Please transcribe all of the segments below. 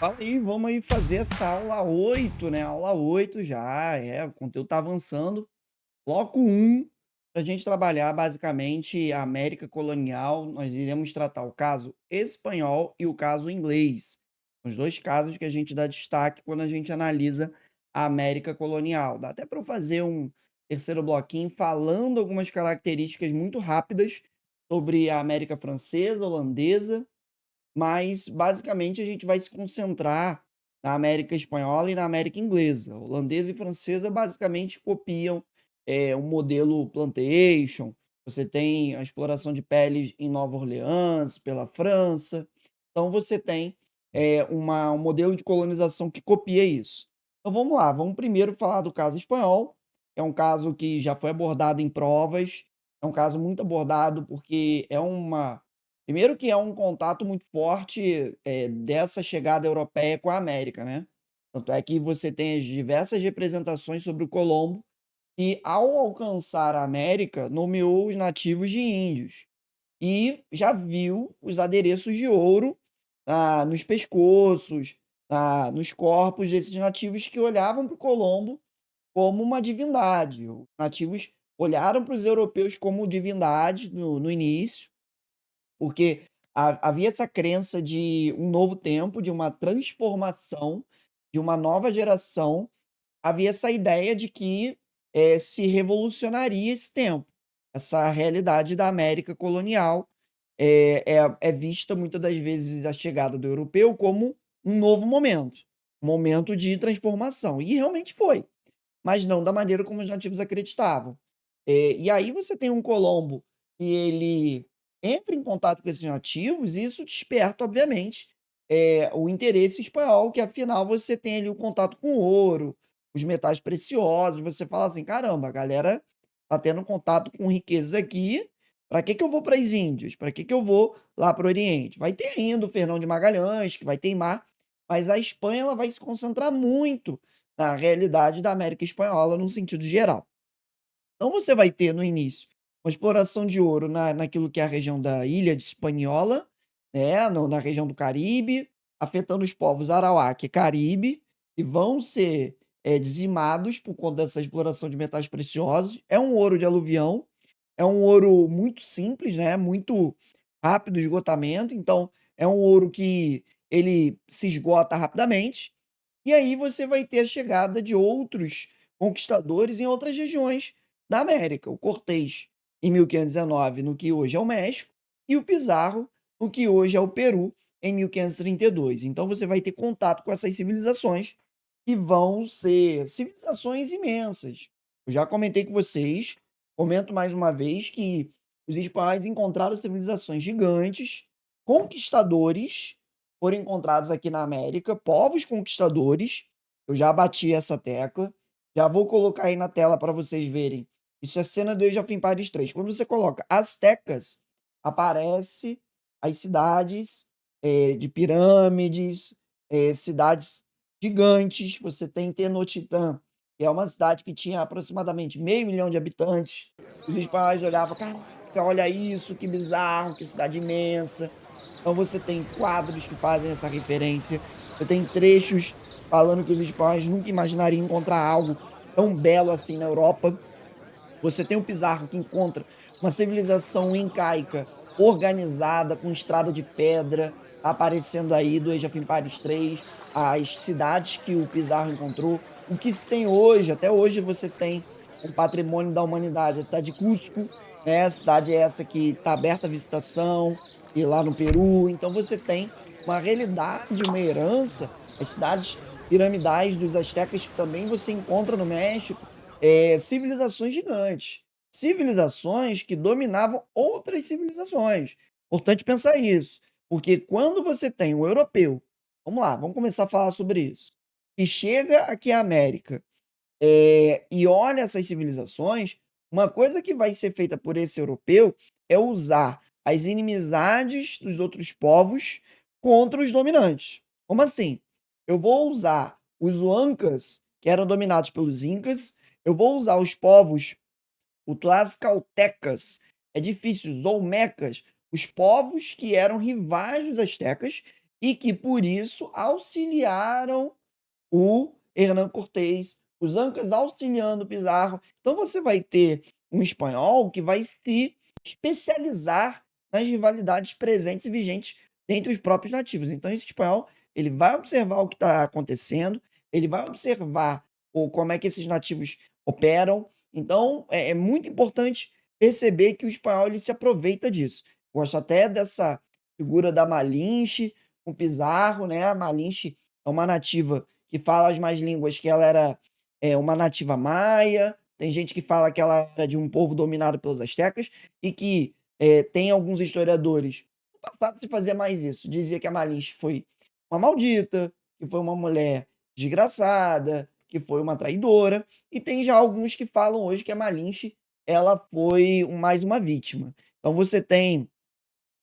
Fala aí, vamos aí fazer essa aula 8, né? Aula 8 já, o conteúdo tá avançando. Bloco 1, para a gente trabalhar basicamente a América colonial, nós iremos tratar o caso espanhol e o caso inglês. Os dois casos que a gente dá destaque quando a gente analisa a América colonial. Dá até para eu fazer um terceiro bloquinho falando algumas características muito rápidas sobre a América francesa, holandesa, mas basicamente a gente vai se concentrar na América espanhola e na América inglesa. Holandesa e francesa basicamente copiam, um modelo plantation. Você tem a exploração de peles em Nova Orleans pela França. Então você tem, um modelo de colonização que copia isso. Então vamos lá, vamos primeiro falar do caso espanhol. É um caso que já foi abordado em provas, é um caso muito abordado porque é uma primeiro que é um contato muito forte, dessa chegada europeia com a América, né. Tanto é que você tem as diversas representações sobre o Colombo, que ao alcançar a América, nomeou os nativos de índios. E já viu os adereços de ouro, nos pescoços, nos corpos desses nativos que olhavam para o Colombo como uma divindade. Os nativos olharam para os europeus como divindades no início, porque havia essa crença de um novo tempo, de uma transformação, de uma nova geração. Havia essa ideia de que, se revolucionaria esse tempo. Essa realidade da América colonial é vista muitas das vezes a chegada do europeu como um novo momento, um momento de transformação. E realmente foi, mas não da maneira como os nativos acreditavam. E aí você tem um Colombo que ele entra em contato com esses nativos e isso desperta, obviamente, o interesse espanhol, que afinal você tem ali o contato com o ouro, os metais preciosos, você fala assim: "Caramba, a galera tá tendo contato com riquezas aqui, para que que eu vou para as Índias? Para que que eu vou lá para o Oriente?". Vai ter ainda o Fernão de Magalhães, que vai teimar, mas a Espanha ela vai se concentrar muito na realidade da América espanhola, num sentido geral. Então você vai ter no início uma exploração de ouro naquilo que é a região da ilha de Hispaniola, né, na região do Caribe, afetando os povos Arawak e Caribe, que vão ser, dizimados por conta dessa exploração de metais preciosos. É um ouro de aluvião, é um ouro muito simples, né, muito rápido de esgotamento, então é um ouro que ele se esgota rapidamente, e aí você vai ter a chegada de outros conquistadores em outras regiões da América. O Cortés, em 1519, no que hoje é o México, e o Pizarro, no que hoje é o Peru, em 1532. Então você vai ter contato com essas civilizações que vão ser civilizações imensas. Eu já comentei com vocês, comento mais uma vez que os espanhóis encontraram civilizações gigantes, conquistadores foram encontrados aqui na América, povos conquistadores. Eu já bati essa tecla, já vou colocar aí na tela para vocês verem. Isso é cena do Age of Empires 3. Quando você coloca aztecas, aparece as cidades, de pirâmides, cidades gigantes. Você tem Tenochtitã, que é uma cidade que tinha aproximadamente 500 mil de habitantes. Os espanhóis olhavam: "Caraca, olha isso, que bizarro, que cidade imensa". Então você tem quadros que fazem essa referência, você tem trechos falando que os espanhóis nunca imaginariam encontrar algo tão belo assim na Europa. Você tem o Pizarro que encontra uma civilização incaica organizada, com estrada de pedra, aparecendo aí do Age of Empires 3, as cidades que o Pizarro encontrou. O que se tem hoje, até hoje você tem um patrimônio da humanidade, a cidade de Cusco, né, a cidade essa que está aberta à visitação, e lá no Peru. Então você tem uma realidade, uma herança, as cidades piramidais dos astecas que também você encontra no México, civilizações gigantes, civilizações que dominavam outras civilizações. Importante pensar isso, porque quando você tem um europeu, vamos lá, vamos começar a falar sobre isso, que chega aqui à América, e olha essas civilizações, uma coisa que vai ser feita por esse europeu é usar as inimizades dos outros povos contra os dominantes. Como assim? Eu vou usar os Huancas, que eram dominados pelos Incas, eu vou usar os povos o Tlaxcaltecas, é difícil, os Olmecas, os povos que eram rivais dos astecas, e que, por isso, auxiliaram o Hernán Cortés, os Incas auxiliando Pizarro. Então você vai ter um espanhol que vai se especializar nas rivalidades presentes e vigentes dentre os próprios nativos. Então esse espanhol, ele vai observar o que está acontecendo, ele vai observar como é que esses nativos operam. Então é muito importante perceber que o espanhol ele se aproveita disso. Gosto até dessa figura da Malinche com Pizarro, né? A Malinche é uma nativa que fala as mais línguas, que ela era uma nativa maia, tem gente que fala que ela era de um povo dominado pelos astecas, e que tem alguns historiadores no passado se fazia mais isso, dizia que a Malinche foi uma maldita, que foi uma mulher desgraçada, que foi uma traidora, e tem já alguns que falam hoje que a Malinche ela foi mais uma vítima. Então você tem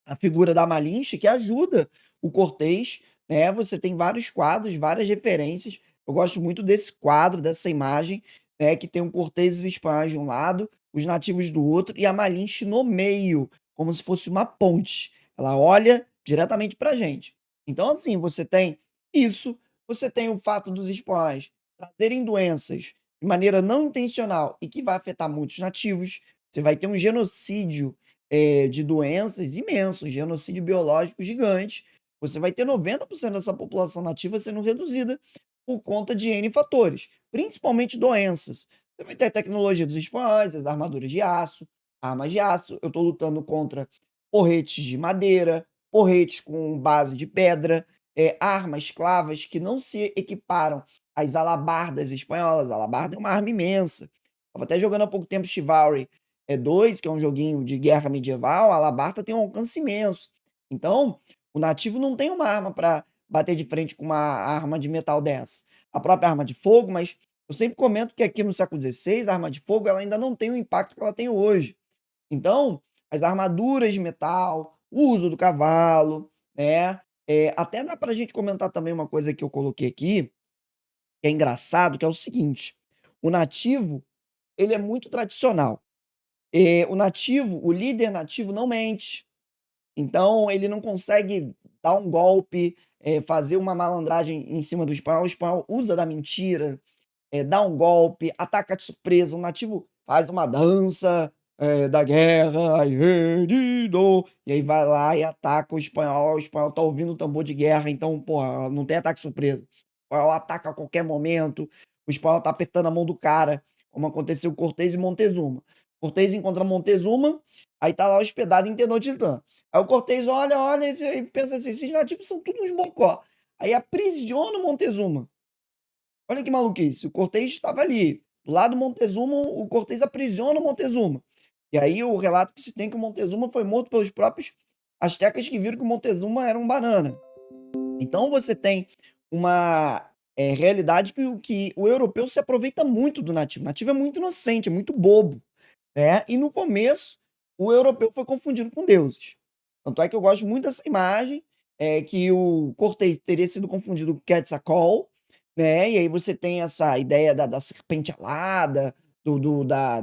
a figura da Malinche que ajuda o Cortês, né, você tem vários quadros, várias referências. Eu gosto muito desse quadro, dessa imagem, né, que tem um Cortês e os espanhóis de um lado, os nativos do outro e a Malinche no meio, como se fosse uma ponte. Ela olha diretamente pra gente. Então, assim, você tem isso, você tem o fato dos espanhóis trazerem doenças de maneira não intencional e que vai afetar muitos nativos. Você vai ter um genocídio de doenças imenso, um genocídio biológico gigante. Você vai ter 90% dessa população nativa sendo reduzida por conta de N fatores, principalmente doenças. Você vai ter a tecnologia dos espanhóis, as armaduras de aço, armas de aço. Eu estou lutando contra porretes de madeira, porretes com base de pedra, armas clavas que não se equiparam às alabardas espanholas. A alabarda é uma arma imensa. Estava até jogando há pouco tempo Chivalry 2, que é um joguinho de guerra medieval. A alabarda tem um alcance imenso. Então, o nativo não tem uma arma para bater de frente com uma arma de metal dessa. A própria arma de fogo, mas eu sempre comento que aqui no século XVI, a arma de fogo ela ainda não tem o impacto que ela tem hoje. Então, as armaduras de metal, o uso do cavalo, né? Até dá para a gente comentar também uma coisa que eu coloquei aqui, que é engraçado, que é o seguinte: o nativo ele é muito tradicional. O nativo, o líder nativo não mente. Então ele não consegue dar um golpe, fazer uma malandragem em cima do espanhol. O espanhol usa da mentira, dá um golpe, ataca de surpresa. O nativo faz uma dança da guerra, ai, rendido, e aí vai lá e ataca o espanhol. O espanhol tá ouvindo o tambor de guerra, então, porra, não tem ataque surpresa. O espanhol ataca a qualquer momento. O espanhol tá apertando a mão do cara, como aconteceu com Cortés e Montezuma. Cortés encontra Montezuma, aí tá lá hospedado em Tenochtitlan. Aí o Cortés olha, olha e pensa assim: esses nativos são todos uns bocó. Aí aprisiona o Montezuma. Olha que maluquice, o Cortez estava ali, do lado do Montezuma, o Cortez aprisiona o Montezuma. E aí o relato que se tem que o Montezuma foi morto pelos próprios astecas que viram que o Montezuma era um banana. Então você tem uma realidade que o europeu se aproveita muito do nativo. O nativo é muito inocente, é muito bobo. Né? E no começo, o europeu foi confundido com deuses. Tanto é que eu gosto muito dessa imagem, que o Cortez teria sido confundido com Quetzalcoatl, né? E aí você tem essa ideia da serpente alada,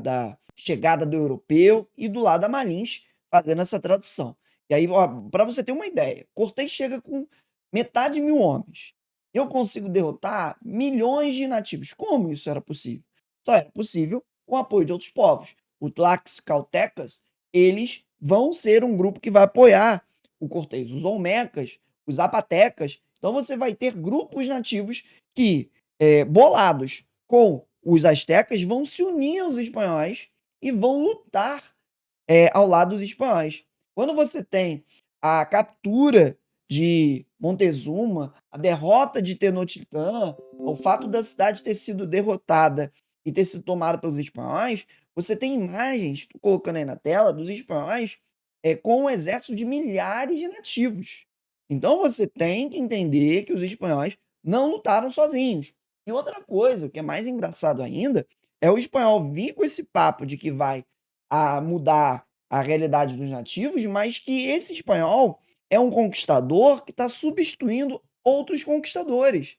da chegada do europeu, e do lado da Malinche fazendo essa tradução. E aí, para você ter uma ideia, Cortez chega com metade de 1.000 homens. Eu consigo derrotar milhões de nativos. Como isso era possível? Só era possível com o apoio de outros povos. Os Tlaxcaltecas, eles vão ser um grupo que vai apoiar o Cortez. Os Olmecas, os Zapatecas. Então você vai ter grupos nativos que, bolados com os astecas, vão se unir aos espanhóis e vão lutar ao lado dos espanhóis. Quando você tem a captura de Montezuma, a derrota de Tenochtitlan, o fato da cidade ter sido derrotada e ter sido tomada pelos espanhóis, você tem imagens, estou colocando aí na tela, dos espanhóis com um exército de milhares de nativos. Então você tem que entender que os espanhóis não lutaram sozinhos. E outra coisa, o que é mais engraçado ainda, é o espanhol vir com esse papo de que vai mudar a realidade dos nativos, mas que esse espanhol é um conquistador que está substituindo outros conquistadores.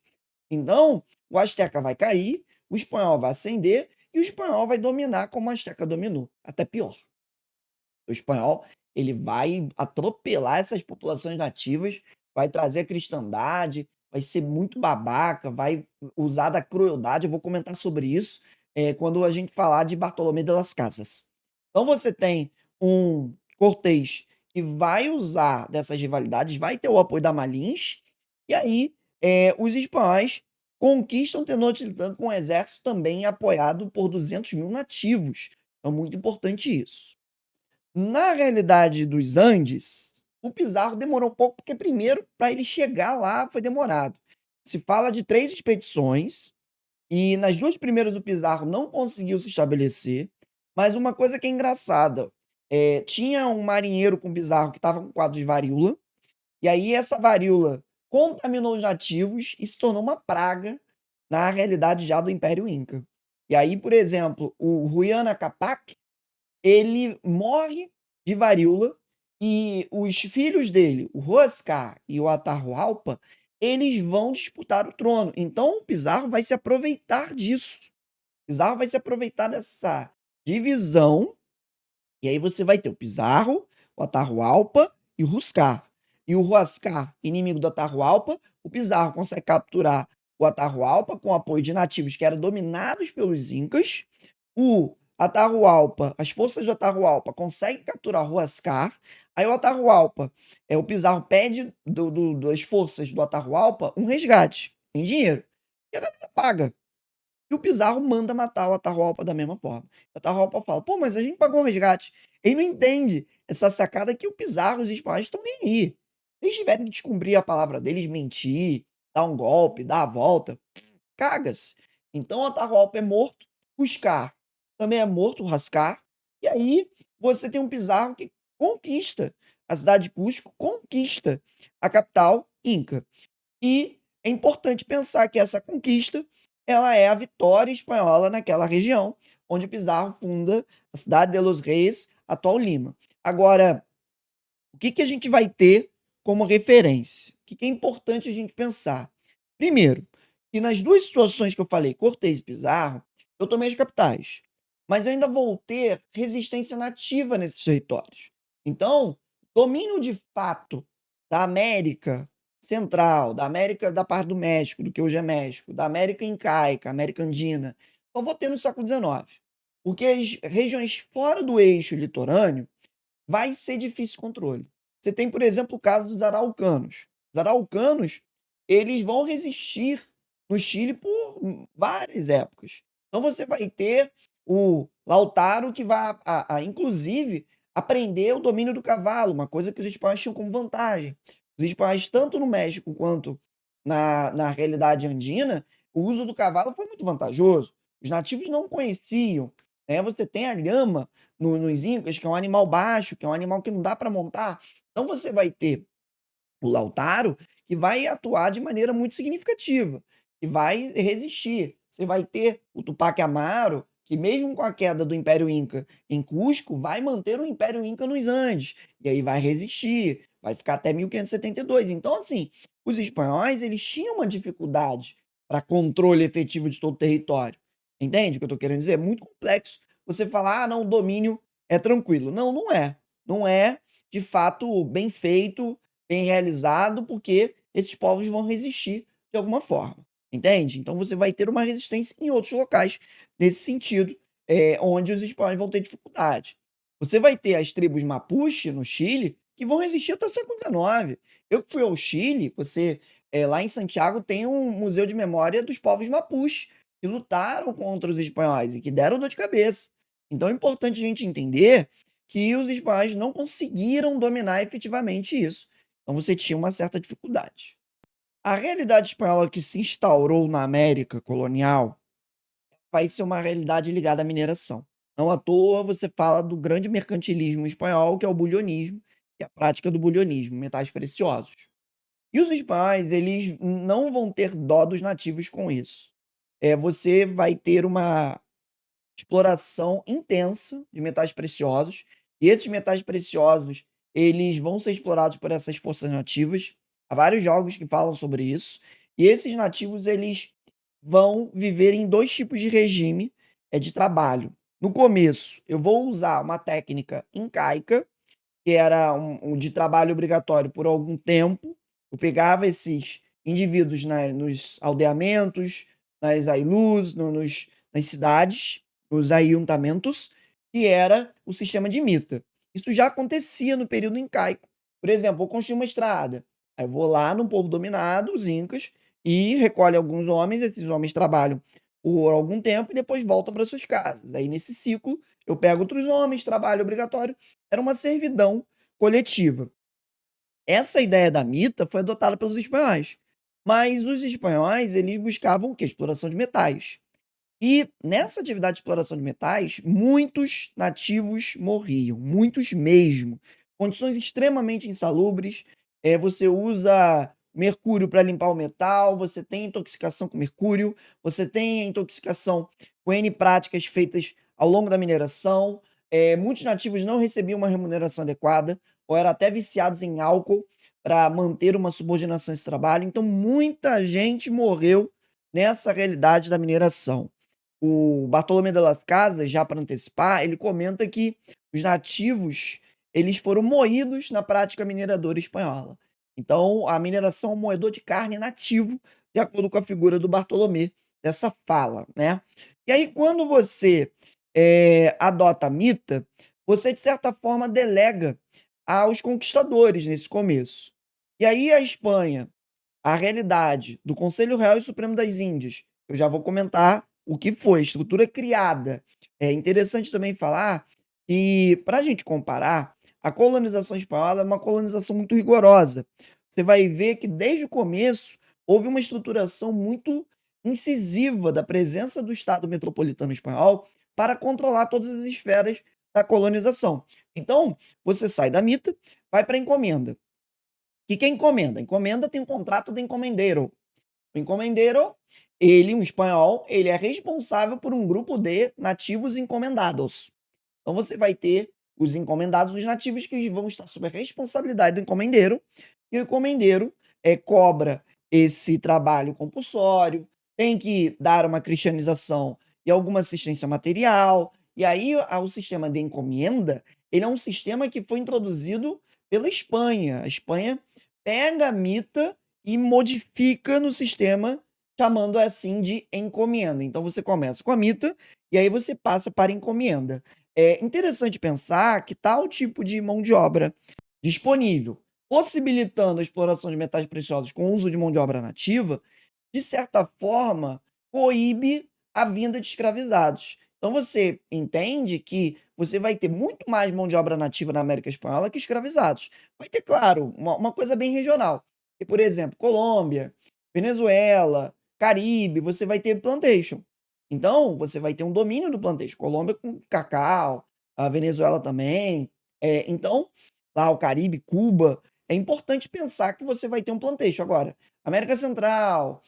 Então, o Azteca vai cair, o espanhol vai ascender e o espanhol vai dominar como o Azteca dominou. Até pior. O espanhol ele vai atropelar essas populações nativas, vai trazer a cristandade, vai ser muito babaca, vai usar da crueldade. Eu vou comentar sobre isso, quando a gente falar de Bartolomé de las Casas. Então você tem um Cortês que vai usar dessas rivalidades, vai ter o apoio da Malins, e aí, os espanhóis conquistam Tenochtitlan com um exército também apoiado por 200.000 nativos. Então muito importante isso. Na realidade dos Andes, o Pizarro demorou um pouco, porque primeiro, para ele chegar lá foi demorado. Se fala de 3 expedições, e nas 2 primeiras o Pizarro não conseguiu se estabelecer, mas uma coisa que é engraçada, tinha um marinheiro com Pizarro que estava com quadro de varíola, e aí essa varíola contaminou os nativos e se tornou uma praga na realidade já do Império Inca. E aí, por exemplo, o Huayna Capac, ele morre de varíola e os filhos dele, o Huascar e o Atahualpa, eles vão disputar o trono. Então o Pizarro vai se aproveitar disso. Pizarro vai se aproveitar dessa divisão, e aí você vai ter o Pizarro, o Atahualpa e o Huascar. E o Huascar, inimigo do Atahualpa, o Pizarro consegue capturar o Atahualpa com o apoio de nativos que eram dominados pelos Incas. O Atahualpa, as forças de Atahualpa conseguem capturar o Huascar. Aí o Atahualpa, o Pizarro pede das forças do Atahualpa um resgate em dinheiro. E a galera paga. E o Pizarro manda matar o Atahualpa da mesma forma. O Atahualpa fala: pô, mas a gente pagou o resgate. Ele não entende essa sacada que o Pizarro e os espanhóis estão nem aí. Se eles tiverem que descumprir a palavra deles, mentir, dar um golpe, dar a volta, caga-se. Então o Atahualpa é morto, o Scar também é morto, o Rascar. E aí você tem um Pizarro que conquista a cidade de Cusco, conquista a capital Inca. E é importante pensar que essa conquista, ela é a vitória espanhola naquela região, onde Pizarro funda a cidade de Los Reis, atual Lima. Agora, o que, que a gente vai ter como referência? O que, que é importante a gente pensar? Primeiro, que nas duas situações que eu falei, Cortês e Pizarro, eu tomei as capitais. Mas eu ainda vou ter resistência nativa nesses territórios. Então, domínio de fato da América Central, da América da parte do México, do que hoje é México, da América Incaica, América Andina, só vou ter no século XIX. Porque as regiões fora do eixo litorâneo vai ser difícil controle. Você tem, por exemplo, o caso dos araucanos. Os araucanos, eles vão resistir no Chile por várias épocas. Então você vai ter o Lautaro que vai, inclusive, aprender o domínio do cavalo, uma coisa que os espanhóis tinham como vantagem. Os espanhóis, tanto no México quanto na realidade andina, o uso do cavalo foi muito vantajoso. Os nativos não conheciam. Né? Você tem a lhama nos Incas, que é um animal baixo, que é um animal que não dá para montar. Então você vai ter o Lautaro, que vai atuar de maneira muito significativa, e vai resistir. Você vai ter o Tupac Amaro, que mesmo com a queda do Império Inca em Cusco, vai manter o Império Inca nos Andes, e aí vai resistir, vai ficar até 1572. Então, assim, os espanhóis, eles tinham uma dificuldade para controle efetivo de todo o território. Entende o que eu estou querendo dizer? É muito complexo você falar, ah, não, o domínio é tranquilo. Não, não é. Não é, de fato, bem feito, bem realizado, porque esses povos vão resistir de alguma forma, entende? Então você vai ter uma resistência em outros locais nesse sentido, onde os espanhóis vão ter dificuldade. Você vai ter as tribos Mapuche no Chile que vão resistir até o século XIX. Eu que fui ao Chile, você lá em Santiago tem um museu de memória dos povos Mapuche que lutaram contra os espanhóis e que deram dor de cabeça. Então é importante a gente entender que os espanhóis não conseguiram dominar efetivamente isso. Então você tinha uma certa dificuldade. A realidade espanhola que se instaurou na América colonial vai ser uma realidade ligada à mineração. Não à toa você fala do grande mercantilismo espanhol, que é o bulionismo, e a prática do bulionismo, metais preciosos. E os espanhóis, eles não vão ter dó dos nativos com isso. Você vai ter uma exploração intensa de metais preciosos, e esses metais preciosos, eles vão ser explorados por essas forças nativas. Há vários jogos que falam sobre isso. E esses nativos, eles vão viver em 2 tipos de regime, de trabalho. No começo, eu vou usar uma técnica incaica, que era de trabalho obrigatório por algum tempo, Eu pegava esses indivíduos nos aldeamentos, nas ailus, nas cidades, nos ajuntamentos, que era o sistema de mita. Isso já acontecia no período incaico. Por exemplo, vou construir uma estrada. Aí eu vou lá no povo dominado, os incas, e recolhe alguns homens, esses homens trabalham por algum tempo e depois voltam para suas casas. Aí nesse ciclo, eu pego outros homens, trabalho obrigatório. Era uma servidão coletiva. Essa ideia da mita foi adotada pelos espanhóis. Mas os espanhóis, eles buscavam o quê? Exploração de metais. E nessa atividade de exploração de metais, muitos nativos morriam, muitos mesmo. Condições extremamente insalubres. Você usa mercúrio para limpar o metal, você tem intoxicação com mercúrio, você tem a intoxicação com N práticas feitas ao longo da mineração. Muitos nativos não recebiam uma remuneração adequada, ou eram até viciados em álcool para manter uma subordinação a esse trabalho. Então, muita gente morreu nessa realidade da mineração. O Bartolomé de las Casas, já para antecipar, ele comenta que os nativos, eles foram moídos na prática mineradora espanhola. Então, a mineração é um moedor de carne nativo, de acordo com a figura do Bartolomé, dessa fala, né. E aí quando você, adota a mita, você de certa forma delega aos conquistadores nesse começo. E aí a Espanha, a realidade do Conselho Real e Supremo das Índias, eu já vou comentar o que foi, a estrutura criada. É interessante também falar que, para a gente comparar, a colonização espanhola é uma colonização muito rigorosa. Você vai ver que desde o começo houve uma estruturação muito incisiva da presença do Estado metropolitano espanhol para controlar todas as esferas da colonização. Então, você sai da mita, vai para a encomenda. Que é encomenda? Encomenda tem um contrato de encomendeiro. O encomendeiro, ele, um espanhol, ele é responsável por um grupo de nativos encomendados. Então você vai ter os encomendados, os nativos que vão estar sob a responsabilidade do encomendeiro, e o encomendeiro cobra esse trabalho compulsório, tem que dar uma cristianização e alguma assistência material. E aí o sistema de encomenda, ele é um sistema que foi introduzido pela Espanha. A Espanha pega a mita e modifica no sistema, chamando assim de encomenda. Então você começa com a mita e aí você passa para a encomenda. É interessante pensar que tal tipo de mão de obra disponível, possibilitando a exploração de metais preciosos com o uso de mão de obra nativa, de certa forma, coíbe a vinda de escravizados. Então você entende que você vai ter muito mais mão de obra nativa na América Espanhola que escravizados. Vai ter, claro, uma coisa bem regional. E, por exemplo, Colômbia, Venezuela, Caribe, você vai ter plantation. Então, você vai ter um domínio do plantation. Colômbia com cacau, a Venezuela também. Então, lá o Caribe, Cuba, é importante pensar que você vai ter um plantation. Agora, América Central,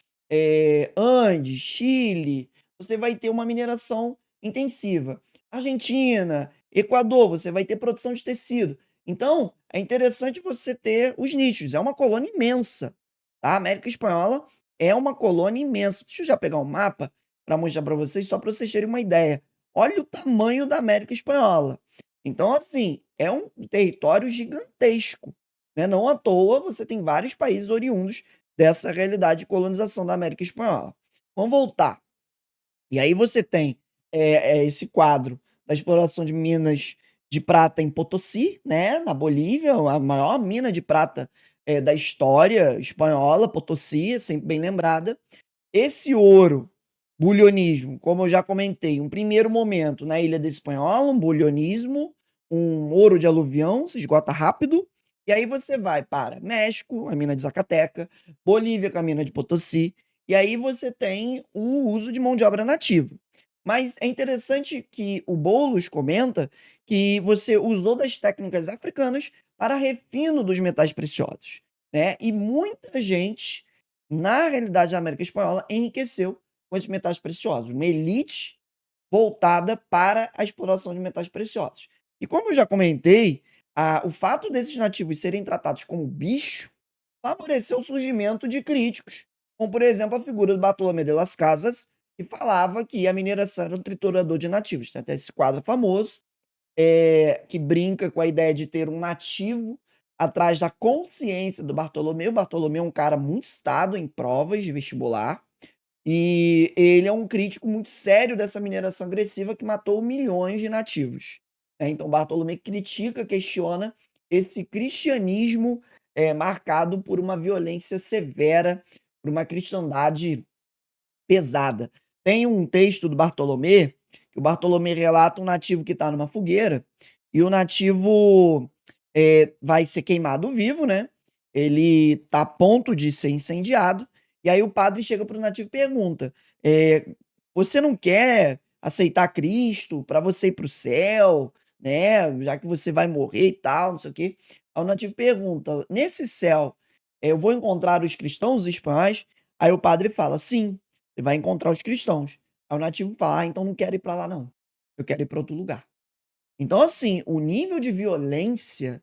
Andes, Chile, você vai ter uma mineração intensiva. Argentina, Equador, você vai ter produção de tecido. Então, é interessante você ter os nichos. É uma colônia imensa, tá? A América Espanhola é uma colônia imensa. Deixa eu já pegar um mapa para mostrar para vocês, só para vocês terem uma ideia. Olha o tamanho da América Espanhola. Então, assim, é um território gigantesco, né? Não à toa você tem vários países oriundos dessa realidade de colonização da América Espanhola. Vamos voltar. E aí você tem esse quadro da exploração de minas de prata em Potosí, né, na Bolívia, a maior mina de prata da história espanhola, Potosí, é sempre bem lembrada. Esse ouro, bulionismo, como eu já comentei, um primeiro momento na Ilha da Espanhola, um bulionismo, um ouro de aluvião, se esgota rápido, e aí você vai para México, a mina de Zacateca, Bolívia com a mina de Potosí, e aí você tem o uso de mão de obra nativa. Mas é interessante que o Boulos comenta que você usou das técnicas africanas para refino dos metais preciosos, né? E muita gente na realidade da América Espanhola, enriqueceu com esses metais preciosos. Uma elite voltada para a exploração de metais preciosos. E como eu já comentei, o fato desses nativos serem tratados como bicho favoreceu o surgimento de críticos, como por exemplo a figura do Bartolomé de las Casas, que falava que a mineração era um triturador de nativos. Tem até esse quadro famoso, que brinca com a ideia de ter um nativo atrás da consciência do Bartolomeu. O Bartolomeu é um cara muito estado em provas de vestibular, e ele é um crítico muito sério dessa mineração agressiva que matou milhões de nativos. Então Bartolomeu critica, questiona esse cristianismo, marcado por uma violência severa, por uma cristandade pesada. Tem um texto do Bartolomé, que o Bartolomé relata um nativo que está numa fogueira, e o nativo, vai ser queimado vivo, né, ele está a ponto de ser incendiado, e aí o padre chega para o nativo e pergunta, "Você não quer aceitar Cristo para você ir para o céu, né, já que você vai morrer e tal, não sei o quê?" Aí o nativo pergunta: "Nesse céu, eu vou encontrar os cristãos, os espanhóis?" Aí o padre fala: "Sim, você vai encontrar os cristãos." Aí o nativo fala: "Ah, então não quero ir para lá não, eu quero ir para outro lugar." Então, assim, o nível de violência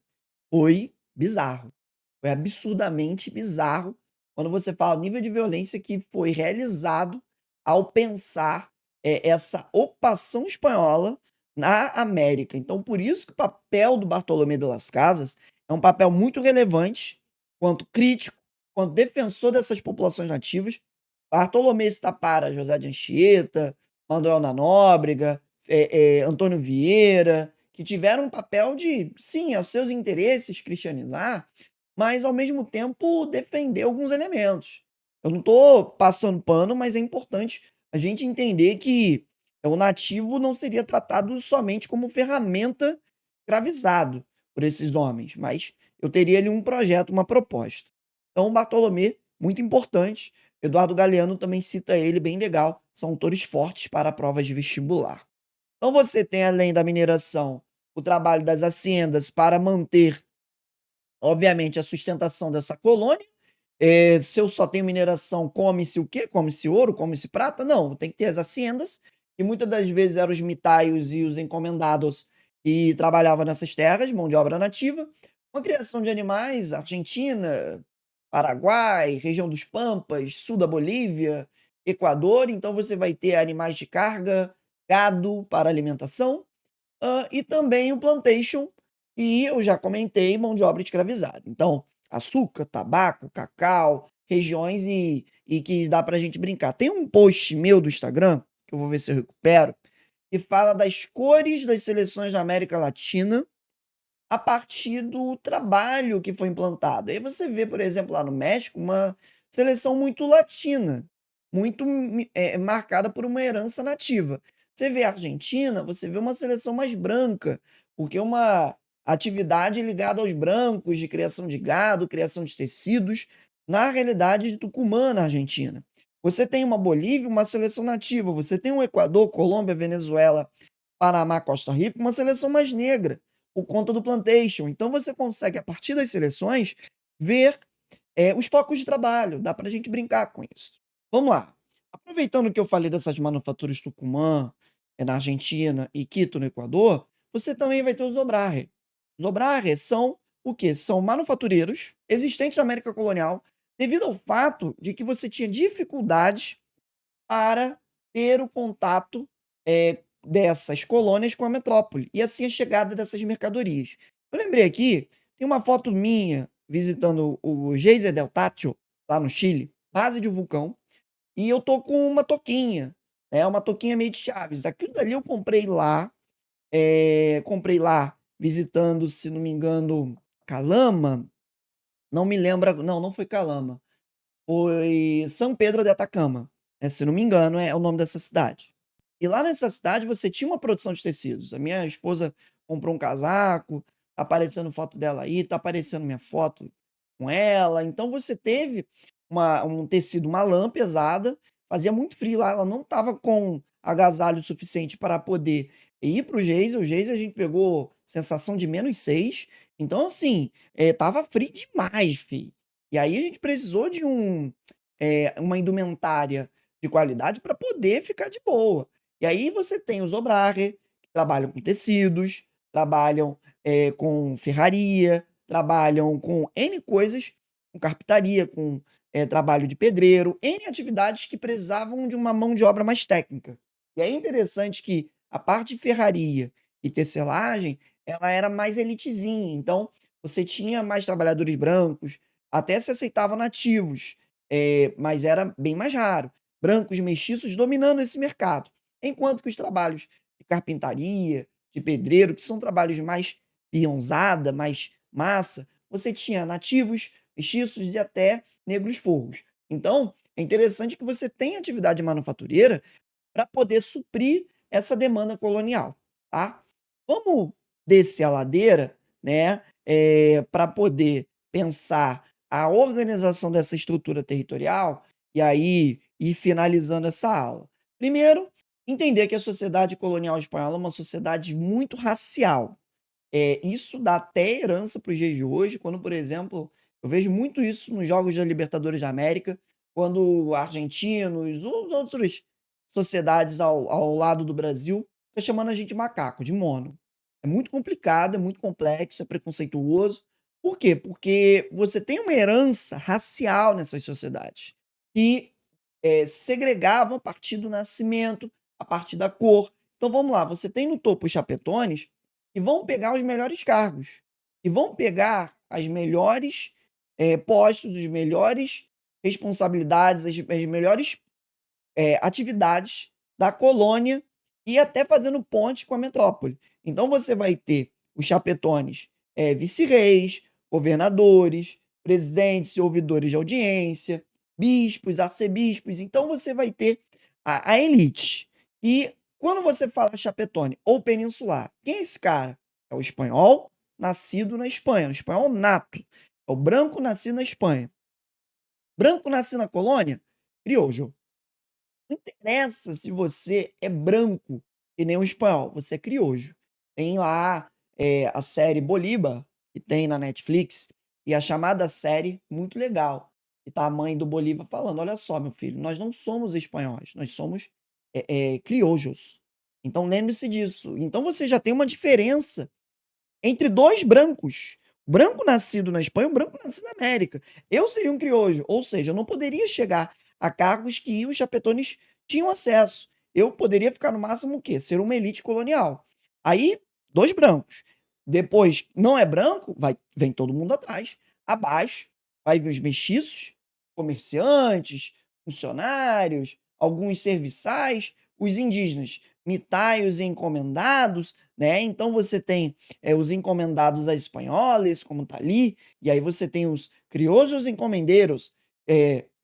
foi bizarro, foi absurdamente bizarro quando você fala o nível de violência que foi realizado ao pensar, essa ocupação espanhola na América. Então por isso que o papel do Bartolomé de las Casas é um papel muito relevante, quanto crítico, quanto defensor dessas populações nativas. Bartolomé está para José de Anchieta, Manuel da Nóbrega, Antônio Vieira, que tiveram um papel de, sim, aos seus interesses cristianizar, mas ao mesmo tempo defender alguns elementos. Eu não estou passando pano, mas é importante a gente entender que o nativo não seria tratado somente como ferramenta escravizado por esses homens, mas eu teria ali um projeto, uma proposta. Então, Bartolomé, muito importante. Eduardo Galeano também cita ele, bem legal. São autores fortes para provas de vestibular. Então você tem, além da mineração, o trabalho das haciendas para manter, obviamente, a sustentação dessa colônia. Se eu só tenho mineração, come-se o quê? Come-se ouro, come-se prata? Não, tem que ter as haciendas, que muitas das vezes eram os mitaios e os encomendados que trabalhavam nessas terras, mão de obra nativa. Uma criação de animais, Argentina, Paraguai, região dos Pampas, sul da Bolívia, Equador, então você vai ter animais de carga, gado para alimentação, e também o plantation, e eu já comentei, mão de obra escravizada. Então, açúcar, tabaco, cacau, regiões e que dá pra gente brincar. Tem um post meu do Instagram, que eu vou ver se eu recupero, que fala das cores das seleções da América Latina a partir do trabalho que foi implantado. Aí você vê, por exemplo, lá no México, uma seleção muito latina, muito marcada por uma herança nativa. Você vê a Argentina, você vê uma seleção mais branca, porque é uma atividade ligada aos brancos, de criação de gado, criação de tecidos, na realidade de Tucumã, na Argentina. Você tem uma Bolívia, uma seleção nativa. Você tem o Equador, Colômbia, Venezuela, Panamá, Costa Rica, uma seleção mais negra, por conta do plantation. Então você consegue, a partir das seleções, ver, os focos de trabalho, dá para a gente brincar com isso. Vamos lá, aproveitando que eu falei dessas manufaturas Tucumã, na Argentina e Quito, no Equador, você também vai ter os Zobraje. Os Zobraje são o quê? São manufatureiros existentes na América colonial, devido ao fato de que você tinha dificuldades para ter o contato, dessas colônias com a metrópole, e assim a chegada dessas mercadorias. Eu lembrei aqui, tem uma foto minha visitando o Geyser del Táchira, lá no Chile, base de um vulcão, e eu tô com uma touquinha, né, uma touquinha meio de Chaves. Aquilo dali eu comprei lá visitando, se não me engano, Calama, não me lembro, não, não foi Calama, foi São Pedro de Atacama, se não me engano é o nome dessa cidade. E lá nessa cidade você tinha uma produção de tecidos. A minha esposa comprou um casaco, tá aparecendo foto dela aí, tá aparecendo minha foto com ela. Então você teve um tecido, uma lã pesada, fazia muito frio lá, ela não estava com agasalho suficiente para poder ir para o geyser. O geyser a gente pegou sensação de -6. Então assim, estava frio demais, fi. E aí a gente precisou de uma indumentária de qualidade para poder ficar de boa. E aí você tem os Zobraje, que trabalham com tecidos, trabalham, com ferraria, trabalham com N coisas, com carpintaria, com, trabalho de pedreiro, N atividades que precisavam de uma mão de obra mais técnica. E é interessante que a parte de ferraria e tecelagem, ela era mais elitezinha, então você tinha mais trabalhadores brancos, até se aceitava nativos, mas era bem mais raro. Brancos mestiços dominando esse mercado. Enquanto que os trabalhos de carpintaria, de pedreiro, que são trabalhos mais peãozada, mais massa, você tinha nativos, mestiços e até negros forros. Então, é interessante que você tenha atividade manufatureira para poder suprir essa demanda colonial, tá? Vamos descer a ladeira, né, para poder pensar a organização dessa estrutura territorial e aí ir finalizando essa aula. Primeiro, entender que a sociedade colonial espanhola é uma sociedade muito racial. Isso dá até herança para os dias de hoje, quando, por exemplo, eu vejo muito isso nos jogos da Libertadores da América, quando argentinos, ou outras sociedades ao lado do Brasil, fica chamando a gente de macaco, de mono. É muito complicado, é muito complexo, é preconceituoso. Por quê? Porque você tem uma herança racial nessas sociedades, que segregavam a partir do nascimento, a partir da cor. Então vamos lá, você tem no topo os chapetones, e vão pegar os melhores cargos, e vão pegar as melhores, postos, as melhores responsabilidades, as melhores, atividades da colônia e até fazendo ponte com a metrópole. Então você vai ter os chapetones, vice-reis, governadores, presidentes e ouvidores de audiência, bispos, arcebispos. Então você vai ter a elite. E quando você fala chapetone ou peninsular, quem é esse cara? É o espanhol nascido na Espanha, o espanhol nato. É o branco nascido na Espanha. Branco nascido na colônia, crioulo. Não interessa se você é branco que nem um espanhol, você é criollo. Tem lá, a série Bolívar, que tem na Netflix, e a chamada série muito legal, e tá a mãe do Bolívar falando: "Olha só, meu filho, nós não somos espanhóis, nós somos, criollos. Então lembre-se disso". Então você já tem uma diferença entre 2 brancos. Branco nascido na Espanha e um branco nascido na América. Eu seria um criollo, ou seja, eu não poderia chegar a cargos que os chapetones tinham acesso. Eu poderia ficar no máximo o quê? Ser uma elite colonial. Aí, 2 brancos. Depois, não é branco, vem todo mundo atrás. Abaixo, vai vir os mestiços, comerciantes, funcionários, alguns serviçais, os indígenas, mitaios e encomendados, né? Então você tem os encomendados a espanhóis, como tá ali, e aí você tem os criollos encomendeiros,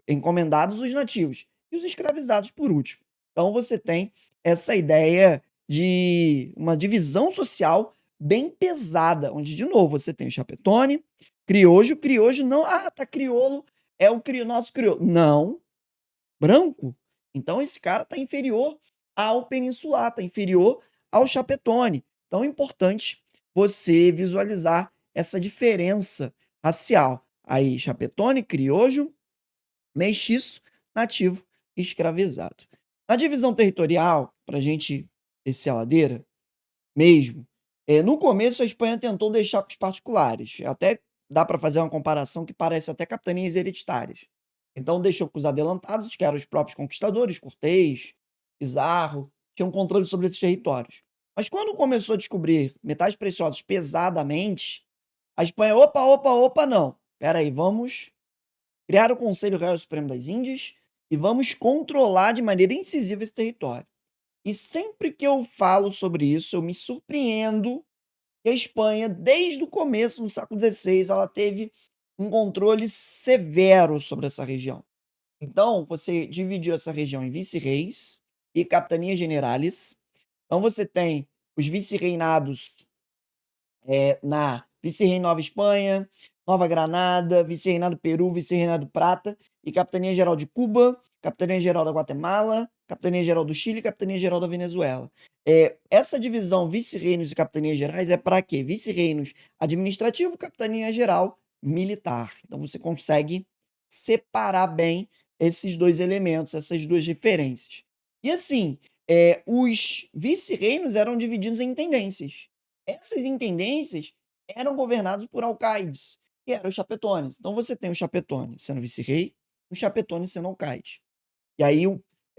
encomendados os nativos, e os escravizados por último. Então você tem essa ideia de uma divisão social bem pesada, onde, de novo, você tem o chapetone, criollo não, tá crioulo, é o nosso crioulo. Não, branco. Então esse cara tá inferior ao peninsular, tá inferior ao chapetone. Então é importante você visualizar essa diferença racial. Aí, chapetone, criollo, mestiço, nativo e escravizado. Na divisão territorial, para a gente descer a ladeira mesmo, no começo a Espanha tentou deixar com os particulares. Até dá para fazer uma comparação que parece até capitanias hereditárias. Então deixou com os adelantados, que eram os próprios conquistadores, Cortés, Pizarro, tinham controle sobre esses territórios. Mas quando começou a descobrir metais preciosos pesadamente, a Espanha, opa, opa, opa, não. Espera aí, vamos criar o Conselho Real Supremo das Índias e vamos controlar de maneira incisiva esse território. E sempre que eu falo sobre isso, eu me surpreendo que a Espanha, desde o começo, no século XVI, ela teve um controle severo sobre essa região. Então, você dividiu essa região em vice-reis e capitanias generales. Então, você tem os vice-reinados na Vice-Rei Nova Espanha, Nova Granada, Vice-Reinado Peru, Vice-Reinado Prata e Capitania Geral de Cuba, Capitania Geral da Guatemala, Capitania Geral do Chile e Capitania Geral da Venezuela. Essa divisão vice-reinos e capitanias gerais é para quê? Vice-reinos administrativo, capitania geral militar. Então você consegue separar bem esses dois elementos, essas duas diferenças. E assim, os vice-reinos eram divididos em intendências. Essas intendências eram governadas por alcaides, que eram os chapetones. Então você tem o chapetone sendo vice-rei, o chapetone sendo alcaide. E aí,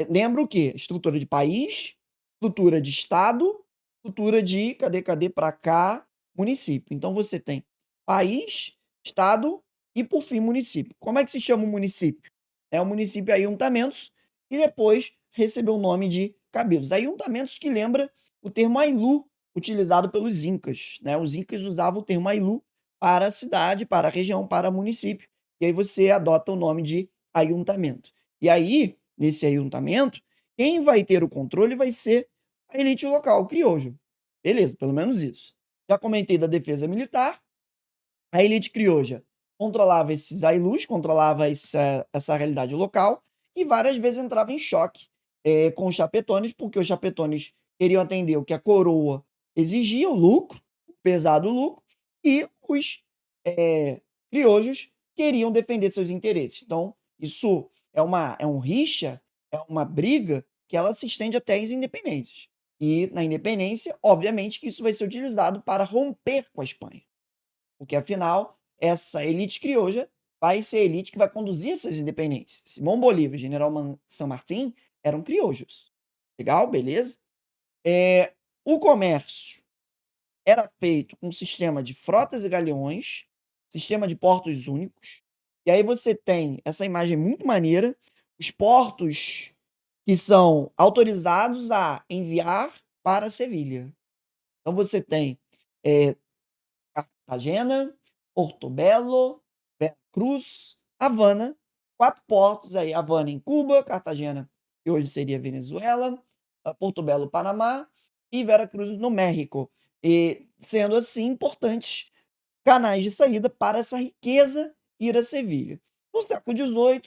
lembra o quê? Estrutura de país, estrutura de estado, estrutura de, cadê pra cá, município. Então você tem país, estado e, por fim, município. Como é que se chama o município? É o município Ayuntamentos e depois recebeu o nome de cabildos. Ayuntamentos que lembra o termo Ailu, utilizado pelos incas, né? Os incas usavam o termo Ailu para a cidade, para a região, para município. E aí você adota o nome de ayuntamento. E aí, nesse ayuntamento, quem vai ter o controle vai ser a elite local, o criojo. Beleza, pelo menos isso. Já comentei da defesa militar. A elite crioja controlava esses Ailus, controlava essa realidade local e várias vezes entrava em choque com os chapetones, porque os chapetones queriam atender o que a coroa exigia, o lucro, o pesado lucro, e os criojos queriam defender seus interesses. Então, isso é um rixa, é uma briga que ela se estende até as independências. E na independência, obviamente, que isso vai ser utilizado para romper com a Espanha. Porque, afinal, essa elite crioja vai ser a elite que vai conduzir essas independências. Simão Bolívar e General San Martín eram criojos. Legal? Beleza? O comércio era feito com um sistema de frotas e galeões, sistema de portos únicos. E aí você tem essa imagem muito maneira, os portos que são autorizados a enviar para Sevilha. Então você tem Cartagena, Portobelo, Veracruz, Havana, 4 portos aí, Havana em Cuba, Cartagena, que hoje seria Venezuela, Portobelo, Panamá e Veracruz no México. E sendo assim importantes canais de saída para essa riqueza ir a Sevilha. No século XVIII,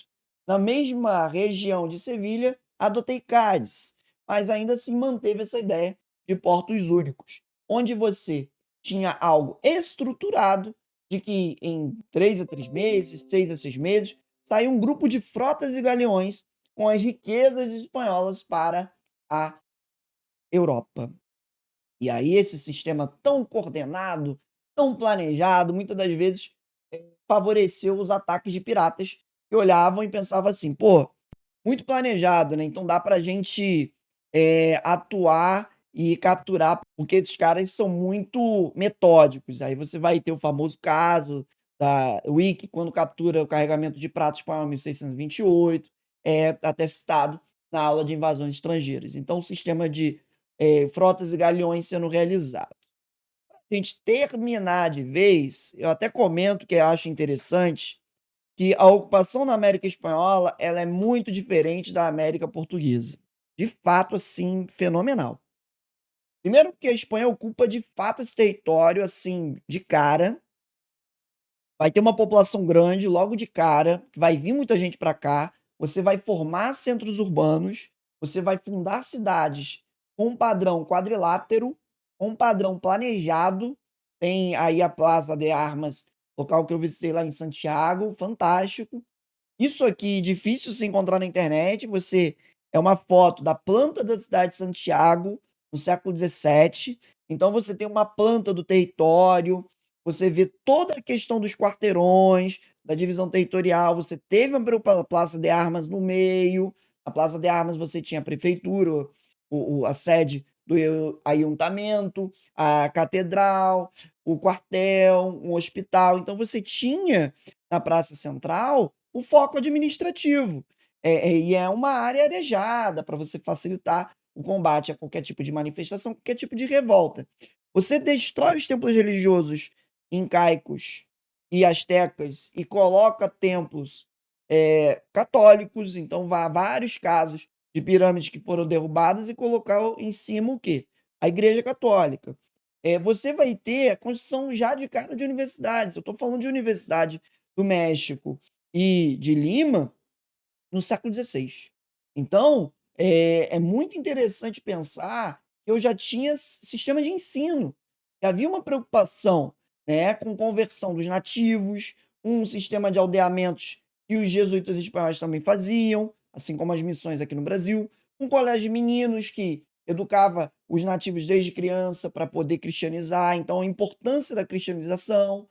na mesma região de Sevilha, adotei Cádiz, mas ainda assim manteve essa ideia de portos únicos, onde você tinha algo estruturado de que em 3 a 3 meses, 6 a 6 meses, saía um grupo de frotas e galeões com as riquezas espanholas para a Europa. E aí esse sistema tão coordenado, tão planejado, muitas das vezes, favoreceu os ataques de piratas que olhavam e pensavam assim: "Pô, muito planejado, né, então dá pra gente, atuar e capturar, porque esses caras são muito metódicos". Aí você vai ter o famoso caso da Wiki, quando captura o carregamento de prata espanhol em 1628, é até citado na aula de invasões estrangeiras. Então o sistema de, frotas e galeões sendo realizado. Pra gente terminar de vez, eu até comento que eu acho interessante que a ocupação na América Espanhola, ela é muito diferente da América Portuguesa. De fato, assim, fenomenal. Primeiro porque a Espanha ocupa de fato esse território, assim, de cara. Vai ter uma população grande logo de cara, vai vir muita gente para cá, você vai formar centros urbanos, você vai fundar cidades com um padrão quadrilátero, com um padrão planejado. Tem aí a Plaza de Armas, local que eu visitei lá em Santiago, fantástico. Isso aqui difícil se encontrar na internet, você é uma foto da planta da cidade de Santiago, no século XVII, então você tem uma planta do território, você vê toda a questão dos quarteirões, da divisão territorial, você teve a praça de armas no meio, a praça de armas você tinha a prefeitura, a sede do ayuntamento, a catedral, o quartel, um hospital, então você tinha na praça central o foco administrativo. E é uma área arejada para você facilitar o combate a qualquer tipo de manifestação, qualquer tipo de revolta. Você destrói os templos religiosos incaicos e astecas e coloca templos católicos, então há vários casos de pirâmides que foram derrubadas e colocar em cima o quê? A Igreja Católica. Você vai ter a construção já de cara de universidades. Eu estou falando de Universidade do México e de Lima no século XVI. Então, é muito interessante pensar que eu já tinha sistema de ensino, que havia uma preocupação, né, com conversão dos nativos, um sistema de aldeamentos que os jesuítas espanhóis também faziam, assim como as missões aqui no Brasil, um colégio de meninos que educava os nativos desde criança para poder cristianizar, então a importância da cristianização,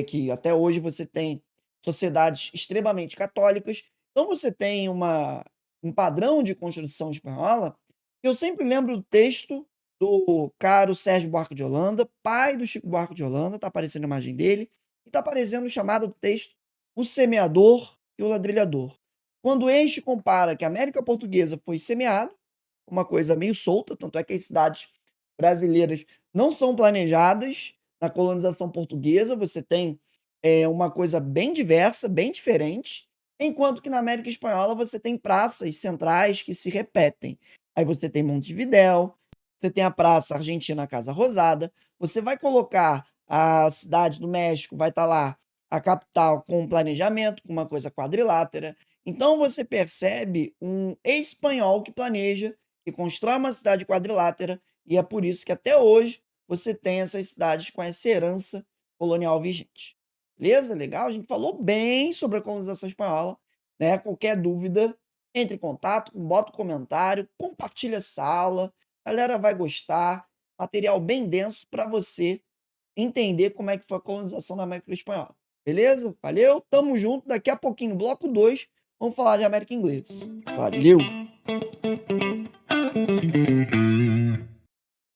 que até hoje você tem sociedades extremamente católicas, então você tem um padrão de construção espanhola, eu sempre lembro do texto do caro Sérgio Buarque de Holanda, pai do Chico Buarque de Holanda, está aparecendo a imagem dele, e está aparecendo o chamado texto O Semeador e o Ladrilhador. Quando este compara que a América Portuguesa foi semeada, uma coisa meio solta, tanto é que as cidades brasileiras não são planejadas na colonização portuguesa, você tem uma coisa bem diversa, bem diferente, enquanto que na América Espanhola você tem praças centrais que se repetem. Aí você tem Montevidéu, você tem a Praça Argentina Casa Rosada, você vai colocar a cidade do México, vai estar lá a capital com um planejamento, com uma coisa quadrilátera. Então você percebe um espanhol que planeja, que constrói uma cidade quadrilátera, e é por isso que até hoje você tem essas cidades com essa herança colonial vigente. Beleza? Legal? A gente falou bem sobre a colonização espanhola, né? Qualquer dúvida, entre em contato, bota um comentário, compartilha essa aula, a galera vai gostar. Material bem denso para você entender como é que foi a colonização da América Espanhola. Beleza? Valeu, tamo junto. Daqui a pouquinho, bloco 2, vamos falar de América Inglesa. Valeu!